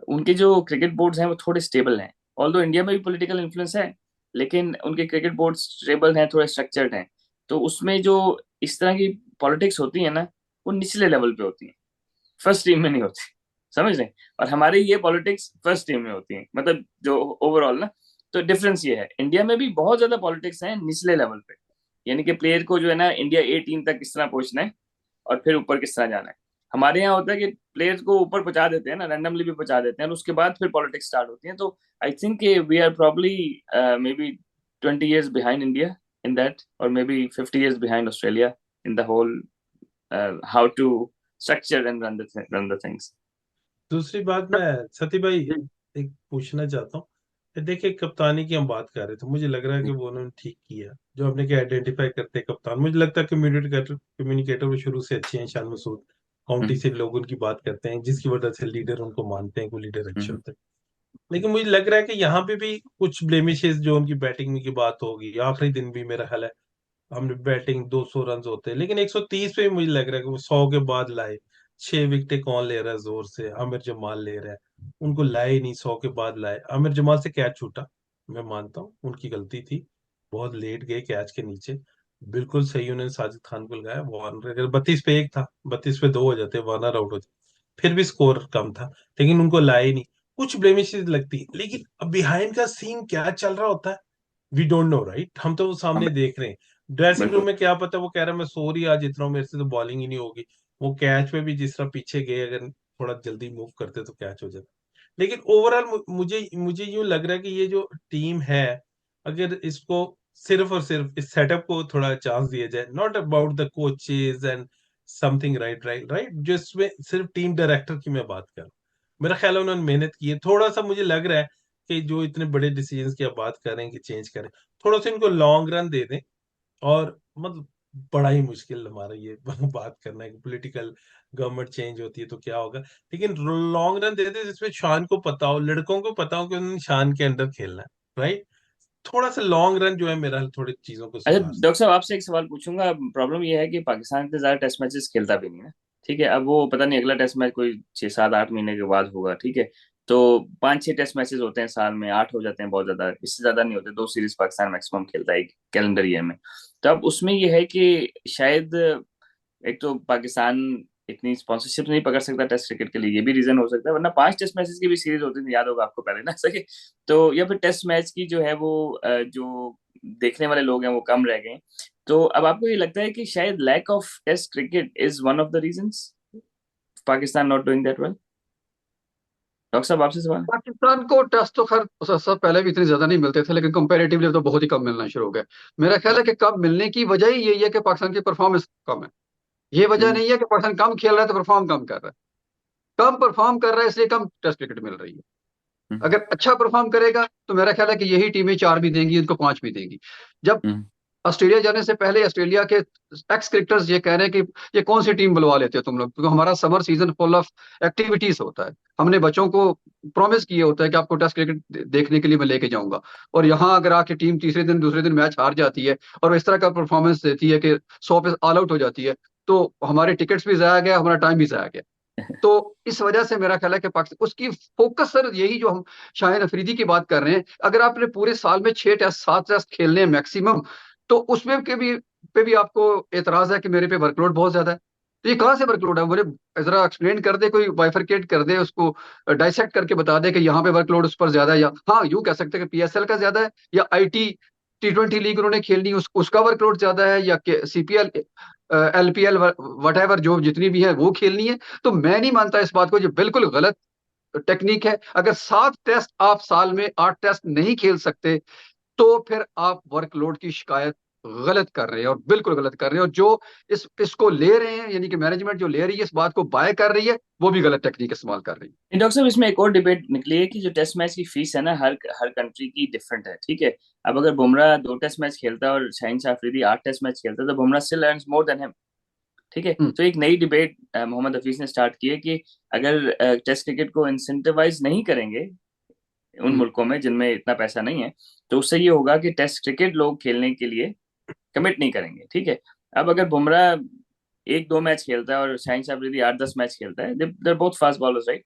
उनके जो क्रिकेट बोर्ड्स हैं वो थोड़े स्टेबल हैं, ऑल्दो इंडिया में भी पॉलिटिकल इन्फ्लुएंस है, लेकिन उनके क्रिकेट बोर्ड स्टेबल हैं, थोड़े स्ट्रक्चर्ड हैं। तो उसमें जो इस तरह की पॉलिटिक्स होती है ना वो निचले लेवल पे होती है, फर्स्ट टीम में नहीं होती, समझ रहे हैं? और हमारी ये पॉलिटिक्स फर्स्ट टीम में होती है, मतलब जो ओवरऑल ना। तो डिफरेंस ये है, इंडिया में भी बहुत ज्यादा पॉलिटिक्स है निचले लेवल पे, यानी कि प्लेयर को जो है ना इंडिया ए टीम तक किस तरह पहुंचना है और फिर ऊपर किस तरह जाना है। हमारे यहाँ होता है कि प्लेयर्स को ऊपर पहुंचा देते हैं ना, रैंडमली भी पहुंचा देते हैं और उसके बाद फिर पॉलिटिक्स स्टार्ट होती है। तो I think we are probably maybe 20 years behind India in that, or maybe 50 years behind Australia in the whole how to structure and run the things. दूसरी बात मैं सती भाई जी। एक पूछना चाहता हूँ कि देखिए कप्तानी की हम बात कर रहे थे, मुझे लग रहा है कि वो उन्होंने ठीक किया जो आपने क्या आइडेंटिफाई करते हैं कप्तान। मुझे लगता है कम्युनिकेटर कम्युनिकेटर वो शुरू से अच्छे हैं शान मसूद। काउंटी हम्म, से लोग उनकी बात करते हैं जिसकी वजह से लीडर उनको मानते हैं कि लीडर अच्छे हम्म, होते हैं। लेकिन मुझे लग रहा है कि यहाँ पे भी कुछ ब्लेमिशेस जो उनकी बैटिंग में की बात होगी, आखिरी दिन भी मेरा ख्याल है हमने बैटिंग 200 रन होते हैं लेकिन 130 पे भी मुझे लग रहा है कि वो 100 के बाद लाए। 6 विकेटें कौन ले रहा है जोर से, आमिर जमाल ले रहा है, उनको लाए ही नहीं, 100 के बाद लाए। आमिर जमाल से कैच छूटा, मैं मानता हूँ उनकी गलती थी, बहुत लेट गए कैच के नीचे। बिल्कुल सही उन्होंने साजिद खान को लगाया, वार्नर अगर 32 पे 1 था, 32 पे 2 हो जाते, वार्नर आउट हो जाते, फिर भी स्कोर कम था, लेकिन उनको लाए ही नहीं। कुछ ब्लेमिशेस लगती, लेकिन अब बिहाइंड का सीन क्या चल रहा होता है वी डोंट नो, राइट? हम तो वो हाँ, सामने देख रहे हैं, ड्रेसिंग रूम बिल्कुल। में क्या पता, वो कह रहा है मैं सो रही आज इतना हूं, मेरे से तो बॉलिंग ही नहीं होगी। वो कैच पे भी जिस तरह पीछे गए, अगर थोड़ा जल्दी मूव करते तो कैच हो जाता। लेकिन ओवरऑल मुझे मुझे यूं लग रहा है कि ये जो टीम है, अगर इसको सिर्फ और सिर्फ इस सेटअप को थोड़ा चांस दिया जाए, not about the coaches and something, right right right, जो इसमें सिर्फ टीम डायरेक्टर की मैं बात कर रहा हूं। मेरा ख्याल है उन्होंने मेहनत की है, थोड़ा सा मुझे लग रहा है कि जो इतने बड़े डिसीजन की आप बात कर रहे हैं कि चेंज करें, थोड़ा सा इनको लॉन्ग रन दे दें। और मतलब बड़ा ही मुश्किल हमारा ये बात करना है कि पॉलिटिकल गवर्नमेंट चेंज होती है तो क्या होगा, लेकिन लॉन्ग रन देते जिसमें शान को पता हो, लड़कों को पता हो कि उन्होंने शान के अंडर खेलना है, राइट? थोड़ा सा लॉन्ग रन जो है मेरा थोड़ी चीजों को अच्छा सुधार डॉक्टर साहब आपसे एक सवाल पूछूंगा। प्रॉब्लम ये है कि पाकिस्तान इतने ज्यादा टेस्ट मैचेस खेलता भी नहीं है, ठीक है। अब वो पता नहीं अगला टेस्ट मैच कोई 6 7 8 महीने के बाद होगा, ठीक है। तो 5 6 टेस्ट मैचेस होते हैं साल में, 8 हो जाते हैं बहुत ज्यादा, इससे ज्यादा नहीं होते। 2 सीरीज पाकिस्तान मैक्सिमम खेलता है एक कैलेंडर ईयर में। तो अब उसमें ये है कि शायद एक तो पाकिस्तान इतनी स्पॉन्सरशिप नहीं पकड़ सकता टेस्ट क्रिकेट के लिए, ये भी रीजन हो सकता है, वरना 5 टेस्ट मैचेस की भी सीरीज होती थी, याद होगा आपको पहले ना सके। तो या फिर टेस्ट मैच की जो है वो जो देखने वाले लोग हैं वो कम रह गए। तो अब आपको ये लगता है कि शायद lack of test cricket is one of the reasons Pakistan not doing that well? Doctor साहब आपसे सवाल है। पाकिस्तान को टेस्ट तो खैर सब पहले भी इतने ज्यादा नहीं मिलते थे, लेकिन कंपैरेटिवली तो बहुत ही कम मिलना शुरू हो गए। मेरा ख्याल है कि कम मिलने की वजह ही यही है कि पाकिस्तान की परफॉर्मेंस कम है। ये वजह हम्म, नहीं है कि पाकिस्तान कम खेल रहा है तो परफॉर्म कम कर रहा है। कम परफॉर्म कर रहा है इसलिए कम टेस्ट क्रिकेट मिल रही है। हम्म, अगर अच्छा परफॉर्म करेगा तो मेरा ख्याल है कि यही टीमें 4 भी देंगी, इनको 5 भी देंगी। जब हम्म, ऑस्ट्रेलिया जाने से पहले ऑस्ट्रेलिया के एक्स क्रिकेटर्स ये कह रहे हैं कि ये कौन सी टीम बुलवा लेते हो तुम लोग, क्योंकि हमारा summer season full of activities होता है। हमने बच्चों को प्रॉमिस किए होता है कि आपको टेस्ट क्रिकेट देखने के लिए मैं लेके जाऊंगा, और यहाँ अगर आके टीम तीसरे दिन दूसरे दिन मैच हार जाती है और इस तरह का परफॉर्मेंस देती है कि 100 पे ऑल आउट हो जाती है, तो हमारे टिकट्स भी जाया गया, हमारा टाइम भी जाया गया। तो इस वजह से मेरा ख्याल है कि पाकिस्तान उसकी फोकस, सर यही जो हम शाहिद अफरीदी की बात कर रहे हैं, अगर आपने पूरे साल में 6 टेस्ट 7 टेस्ट खेलने हैं मैक्सिमम, तो उसमें के भी पे भी आपको एतराज है कि मेरे पे वर्कलोड बहुत ज्यादा है। तो ये कहाँ से वर्कलोड है, मुझे जरा एक्सप्लेन कर दे, कोई बाइफरकेट कर दे उसको, डाइसेक्ट करके बता दे कि यहाँ पे वर्कलोड उस पर ज्यादा है, या हाँ यूं कह सकते हैं कि पीएसएल का ज्यादा है, या आईटी T20 लीग उन्होंने खेलनी उसका वर्कलोड ज्यादा है, या सीपीएल एलपीएल वट एवर जो जितनी भी है वो खेलनी है। तो मैं नहीं मानता इस बात को, जो बिल्कुल गलत टेक्निक है। अगर 7 टेस्ट आप साल में 8 टेस्ट नहीं खेल सकते, तो फिर आप वर्कलोड की शिकायत गलत कर रहे हैं, और बिल्कुल गलत कर रहे हैं। और जो इसको ले रहे हैं, यानी कि मैनेजमेंट जो ले रही है, इस बात को बाय कर रही है, वो भी गलत टेक्निक इस्तेमाल कर रही है। डॉक्टर साहब इसमें एक और डिबेट निकली है कि जो टेस्ट मैच की फीस है ना, हर हर कंट्री की डिफरेंट है, ठीक है। अब अगर बुमराह 2 टेस्ट मैच खेलता है और शाहिन शाह अफरीदी 8 टेस्ट मैच खेलता है, तो Bumrah still earns more than him, ठीक है। हम्म। तो एक नई डिबेट मोहम्मद हफीज ने स्टार्ट की है कि अगर टेस्ट क्रिकेट को इंसेंटिवाइज नहीं करेंगे उन हम्म। मुल्कों में जिनमें इतना पैसा नहीं है, तो उससे ये होगा कि टेस्ट क्रिकेट लोग खेलने के लिए कमिट नहीं करेंगे, ठीक है। अब अगर बुमराह 1-2 मैच खेलता है और शाहिन शाह अफरीदी 8-10 मैच खेलता है, they both fast bowlers, right,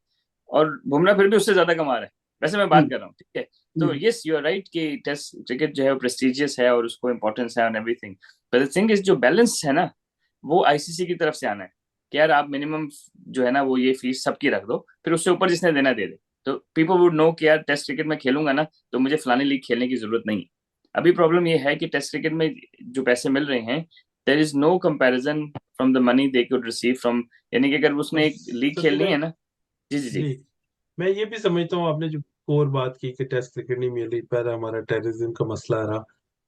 और बुमराह फिर भी उससे ज्यादा कमा रहा है, वैसे मैं बात हम्म। कर रहा हूँ, ठीक है। तो हम्म। यस यू आर राइट कि टेस्ट क्रिकेट जो है वो प्रेस्टिजियस है और उसको इम्पोर्टेंस है और everything, but the thing is जो बैलेंस है ना, वो आईसीसी की तरफ से आना है कि यार आप मिनिमम जो है ना वो ये फीस सबकी रख दो, फिर उससे ऊपर जिसने देना दे दे, तो पीपल वुड नो कि यार टेस्ट क्रिकेट में खेलूंगा ना, तो मुझे फलानी लीग खेलने की जरूरत नहीं है। अभी प्रॉब्लम ये है कि टेस्ट क्रिकेट में जो पैसे मिल रहे हैं, there is no comparison from the money they could receive from, यानी कि अगर और उसने एक लीग सचिन खेलनी भाई है ना। जी जी जी। जी, मैं ये भी समझता हूँ आपने जो कोर बात की कि टेस्ट क्रिकेट नहीं मिल रही, पहले हमारा टेररिज्म का मसला रहा,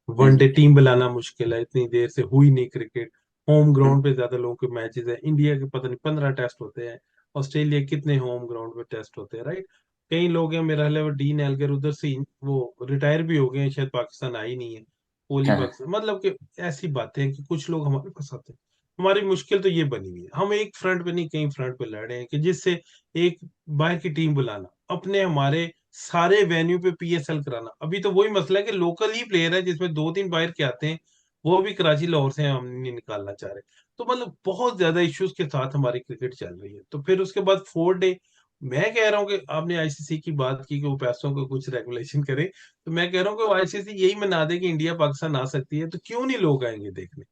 वनडे टीम बुलाना मुश्किल है, इतनी देर से हुई नहीं क्रिकेट, होम हम्म, ग्राउंड पे ज्यादा लोगों के मैचेस है, इंडिया के पता नहीं 15 टेस्ट होते हैं, ऑस्ट्रेलिया कितने होम ग्राउंड पे टेस्ट होते हैं, राइट। कई लोग हैं, मेरा हाल है वो डीन एल्गर उधर से वो रिटायर भी हो गए हैं, शायद पाकिस्तान आई नहीं है, कोहली हाँ हाँ, पाकिस्तान, मतलब कि ऐसी बातें हैं कि कुछ लोग हमारे पास आते हैं। हमारी मुश्किल तो ये बनी हुई है, हम एक फ्रंट पे नहीं कई फ्रंट पे लड़ रहे हैं कि जिससे एक बाहर की टीम बुलाना, अपने हमारे सारे वेन्यू पे पीएसएल कराना। अभी तो वही मसला है कि लोकल ही प्लेयर है जिसमें 2-3 बाहर के आते हैं, वो भी कराची लाहौर से हम नहीं निकालना चाह रहे। तो मतलब बहुत ज्यादा इश्यूज के साथ हमारी क्रिकेट चल रही है। तो फिर उसके बाद 4 डे, मैं कह रहा हूँ कि आपने आईसीसी की बात की कि वो पैसों को कुछ रेगुलेशन करे, तो मैं कह रहा हूँ कि वो आईसीसी यही मना दे कि इंडिया पाकिस्तान आ सकती है, तो क्यों नहीं लोग आएंगे देखने।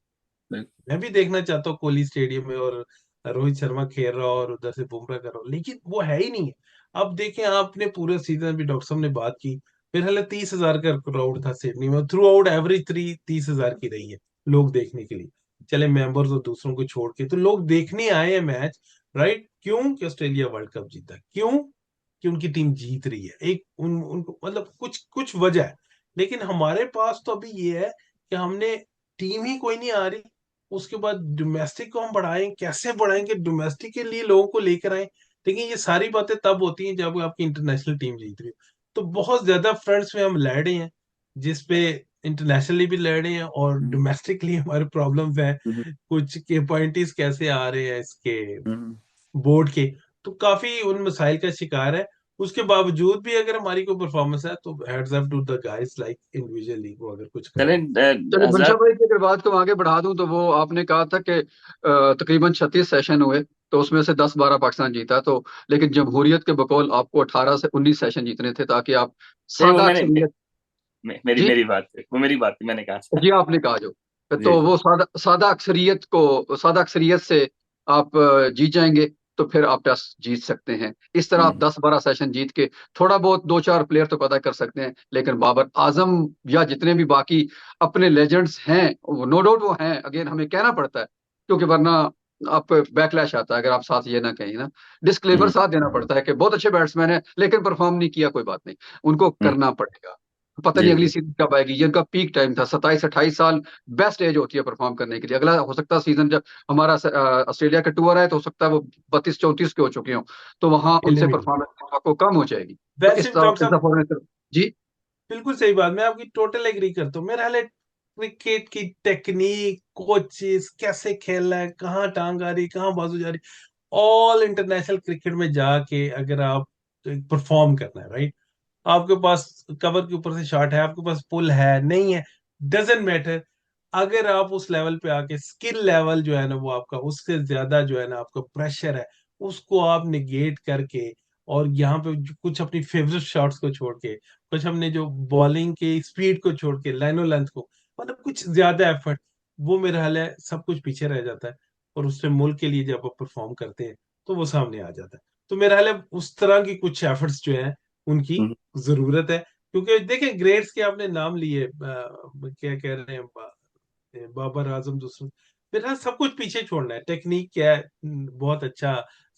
बिल्कुल। मैं भी देखना चाहता हूँ कोहली स्टेडियम में और रोहित शर्मा खेल रहा हो और उधर से बुमराह कर रहा हो, लेकिन वो है ही नहीं है। अब देखें, आपने पूरे सीजन भी डॉक्टर साहब ने बात की, फिर हाल 30,000 का क्राउड था सिडनी में, थ्रू आउट एवरेज 30,000 की रही है लोग देखने के लिए। चले मेंबर्स और दूसरों को छोड़ के तो लोग देखने आए हैं मैच, राइट। क्यों कि ऑस्ट्रेलिया वर्ल्ड कप जीता, क्यों कि उनकी टीम जीत रही है, एक उनको मतलब कुछ कुछ वजह है। लेकिन हमारे पास तो अभी ये है कि हमने टीम ही कोई नहीं आ रही। उसके बाद डोमेस्टिक को हम बढ़ाएं, कैसे बढ़ाएंगे डोमेस्टिक के लिए लोगों को लेकर आए। लेकिन ये सारी बातें तब होती हैं जब आपकी इंटरनेशनल टीम जीत रही हो। तो बहुत ज्यादा फ्रंट्स में हम लड़ रहे हैं, जिसपे इंटरनेशनली भी लड़ रहे हैं और हम्म, डोमेस्टिकली हमारे प्रॉब्लम्स हैं। हम्म, कुछ के पॉइंट्स कैसे आ रहे हैं इसके हम्म। बोर्ड के, तो काफी उन मसाइल का शिकार है। उसके बावजूद भी अगर हमारी कोई परफॉर्मेंस है तो heads up to the guys like individually वो अगर कुछ कर चलें रहे हैं। चलिए गुलशन हजरत। भाई की अगर बात को आगे बढ़ा दूं, तो वो आपने कहा था कि तकरीबन 36 सेशन हुए, तो उसमें से 10-12 पाकिस्तान जीता, तो लेकिन जमहूरियत के बकौल आपको 18 से 19 सेशन जीतने थे, ताकि आप नहीं वो सादा मैंने अक्सरियत। मेरी जी। मेरी बात थी, वो मेरी बात थी, मैंने कहा था। जी आपने कहा जो, जी तो जी। वो सादा अक्सरियत से आप जीत जाएंगे, तो फिर आप टेस्ट जीत सकते हैं। इस तरह आप हम्म 10-12 सेशन जीत के थोड़ा बहुत 2-4 प्लेयर तो पता कर सकते हैं, लेकिन बाबर आजम या जितने भी बाकी अपने लेजेंड्स हैं, नो डाउट वो हैं, अगेन हमें कहना पड़ता है, क्योंकि वरना आप बैकलैश आता है अगर आप साथ ये ना कहें ना, डिस्क्लेमर हम्म साथ देना पड़ता है कि बहुत अच्छे बैट्समैन है लेकिन परफॉर्म नहीं किया, कोई बात नहीं, उनको हम्म। करना पड़ेगा। पता नहीं जी अगली जी। सीजन कब आएगी, ये इनका पीक टाइम था, 27-28 साल बेस्ट एज होती है परफॉर्म करने के लिए। अगला हो सकता है सीजन जब हमारा ऑस्ट्रेलिया का टूर आए, तो हो सकता है वो 32-34 के हो चुके हों, तो वहां उनसे एलिमिनेट। परफॉर्मेंस आपको कम हो जाएगी। तो वैसे इस भी डॉक्टर इस साहब दफा जी। बिल्कुल सही बात, मैं आपकी टोटल एग्री करता हूँ। मेरा हाल क्रिकेट की टेक्निक, कोचेस, कैसे खेलना है, कहाँ टांग आ रही, कहाँ बाजू जा रही, ऑल इंटरनेशनल क्रिकेट में जाके अगर आप परफॉर्म करना है, राइट, आपके पास कवर के ऊपर से शॉट है, आपके पास पुल है नहीं है, डजेंट मैटर, अगर आप उस लेवल पे आके स्किल लेवल जो है ना वो आपका उससे ज्यादा जो है ना आपका प्रेशर है, उसको आप निगेट करके और यहाँ पे कुछ अपनी फेवरेट शॉट्स को छोड़ के, कुछ हमने जो बॉलिंग की स्पीड को छोड़ के, लाइनो लेंथ को, मतलब कुछ ज्यादा एफर्ट, वो मेरा हाल है सब कुछ पीछे रह जाता है, और उससे मुल्क के लिए जब आप परफॉर्म करते हैं तो वो सामने आ जाता है। तो मेरा हाल है उस तरह की कुछ एफर्ट्स जो है उनकी हम्म, जरूरत है, क्योंकि देखिए ग्रेड्स के आपने नाम लिए, क्या कह रहे हैं, बाबर आजम दूसरा, मेरा सब कुछ पीछे छोड़ना है, टेक्निक क्या है, बहुत अच्छा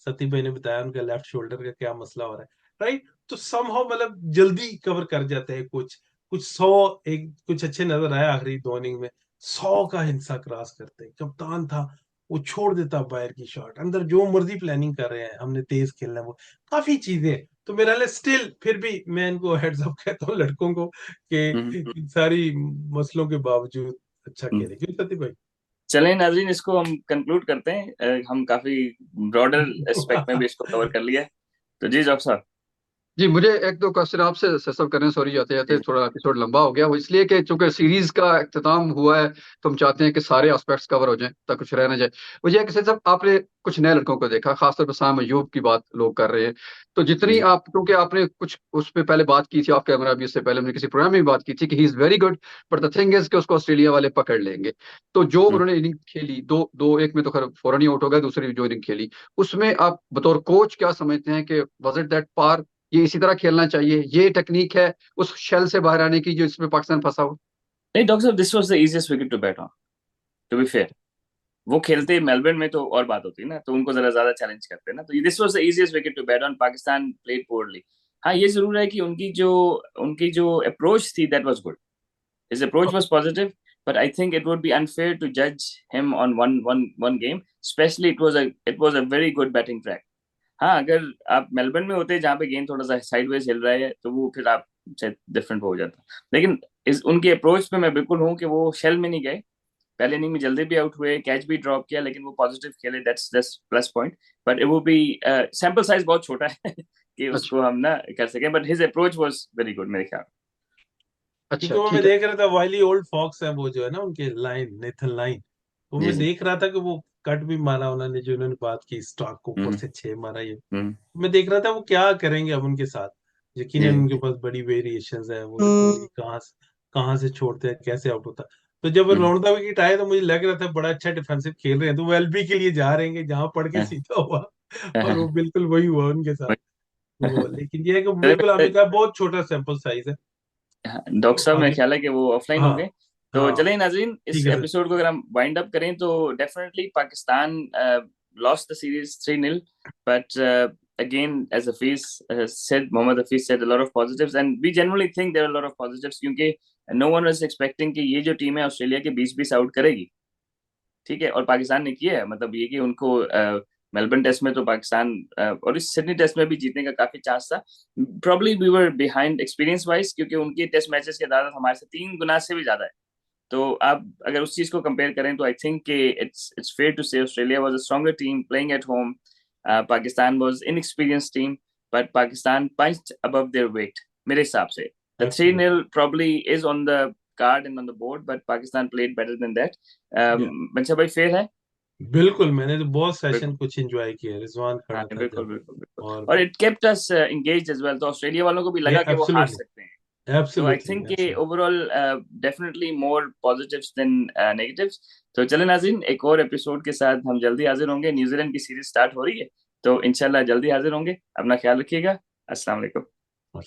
सती भाई ने बताया उनका लेफ्ट शोल्डर का क्या मसला हो रहा है, राइट, तो समहाउ मतलब जल्दी कवर कर जाते हैं, कुछ कुछ 100, एक कुछ अच्छे नजर आया आखिरी 2 इनिंग में, 100 का हिंसा क्रॉस करते, कप्तान था वो छोड़ देता बाहर की शॉट, अंदर जो मर्जी प्लानिंग कर रहे हैं, हमने तेज खेलना है, वो काफी चीजें हैं। तो मेरा लिए स्टिल फिर भी मैं इनको हेड्स अप कहता हूँ लड़कों को हम्म, कि सारी मसलों के बावजूद अच्छा हम्म। खेले, क्यों सती भाई? चलें नाजरीन, इसको हम कंक्लूड करते हैं। हम काफी ब्रॉडर एस्पेक्ट में भी इसको कवर कर लिया है। तो जी डॉक्टर साहब। जी, मुझे एक दो क्वेश्चन आपसे सेटअप करने, सॉरी, जाते जी जाते जी। थोड़ा एपिसोड लंबा हो गया, वो इसलिए कि चूंकि सीरीज का अख्ताम हुआ है तो हम चाहते हैं कि सारे एस्पेक्ट्स कवर हो जाएं ताकि कुछ रह ना जाए। मुझे एक साहब, आपने कुछ नए लड़कों को देखा, खासतौर पर साम अयूब की बात लोग कर रहे हैं, तो जितनी जी। आप, क्योंकि आपने कुछ उस पर पहले बात की थी ऑफ कैमरा भी, इससे पहले हमने किसी प्रोग्राम में भी बात की थी कि he is very good, but the thing is कि उसको ऑस्ट्रेलिया वाले पकड़ लेंगे। तो जो हम्म। उन्होंने इनिंग खेली, दो दो, एक में तो खैर फौरन ही आउट हो गया, दूसरी जो इनिंग खेली उसमें आप बतौर कोच क्या समझते हैं कि वाज इट दैट पार, ये इसी तरह खेलना चाहिए, ये टेक्निक है उस शेल से बाहर आने की जो इसमें पाकिस्तान फंसा हो? नहीं डॉक्टर साहब, this was the easiest wicket to bat on, to be fair. वो खेलते मेलबर्न में तो और बात होती ना, तो उनको जरा ज्यादा चैलेंज करते ना, तो this was the easiest wicket to bat on. Pakistan played poorly. हाँ, ये जरूर है कि उनकी जो अप्रोच थी that was good. His approach was positive, but I think it would be unfair to judge him on one game. Especially it was a very good batting track. हाँ, अगर आप मेलबर्न में होते जहाँ पे गेंद थोड़ा सा साइडवेज हिल रहा है तो वो फिर आप शायद डिफरेंट हो जाता। लेकिन इस उनकी अप्रोच पे मैं बिल्कुल हूँ कि वो शेल में नहीं गए। पहले इनिंग में जल्दी भी आउट हुए, कैच भी ड्रॉप किया, लेकिन वो पॉजिटिव खेले, दैट्स प्लस पॉइंट। बट वो भी सैंपल साइज बहुत छोटा है कि अच्छा, उसको हम ना कर सकें, but his approach was very good मेरे ख्याल। अच्छा, क्योंकि वो मैं ठीक है। देख रहा था वाइली ओल्ड फॉक्स है वो जो है ना उनके लाइन, नेथन लाइन, वो जी मैं जी। देख रहा था कि वो कट भी मारा उन्होंने, जो उन्होंने बात की स्टॉक को ऊपर हम्म से 6 मारा, ये हम्म। मैं देख रहा था वो क्या करेंगे अब उनके साथ। जी यकीनन उनके जी। पास बड़ी वेरिएशंस है, वो देखो कहाँ से छोड़ते हैं, कैसे आउट होता है। तो जब हम्म। राउंड द विकेट आए तो मुझे लग रहा था बड़ा अच्छा डिफेंसिव खेल रहे हैं, तो वो एलबी के लिए जा रहे हैं जहां पड़ के सीधा हुआ, और वो बिल्कुल वही हुआ उनके साथ। वो लेकिन ये है कि बिल्कुल आपने कहा बहुत छोटा सैंपल साइज है। डॉक्टर तो साहब, मेरा आगे, ख्याल है कि वो ऑफलाइन हो हाँ, गए। तो हाँ, चलें नाजरीन, इस ठीक है सर। एपिसोड को अगर हम वाइंड अप करें तो definitely Pakistan lost the series 3-0, but again, as Hafiz said, Mohammad Hafiz said a lot of positives, and we genuinely think there are a lot of positives, क्योंकि no one was expecting कि ये जो team है Australia के 20-20 out करेगी। ठीक है, और पाकिस्तान ने किया है, मतलब ये कि उनको मेलबर्न टेस्ट में तो पाकिस्तान और इस सिडनी टेस्ट में भी जीतने का काफी चांस था। Probably we were behind experience wise, क्योंकि उनके टेस्ट मैचेस की तादाद हमारे से 3 गुना से भी ज्यादा है। तो आप अगर उस चीज को कंपेयर करें तो आई थिंक कि it's fair to say Australia was a stronger team playing at home. Pakistan was inexperience team, but Pakistan punched above their weight मेरे हिसाब से। The 3-0 absolutely, probably is on the card and on the board, but Pakistan played better than that. या मंशा भाई, fair है? बिल्कुल, मैंने तो बहुत सेशन बिल्कुल। कुछ एंजॉय किया, रिजवान हाँ, खड़ा था बिल्कुल जब, बिल्कुल बिल्कुल। और और it kept us engaged as well, तो ऑस्ट्रेलिया वालों को भी लगा कि वो हार एब्सोल्युटली, सकते हैं। तो आई एब्सोल्युटली, थिंक कि absolutely. Overall definitely more positives than negatives. तो चले नाज़रीन, एक और एपिसोड के साथ हम जल्दी हाजिर होंगे। न्यूजीलैंड की सीरीज स्टार्ट हो रही है, तो इंशाल्लाह जल्दी हाजिर होंगे। अपना ख्याल रखिएगा। अस्सलाम वालेकुम।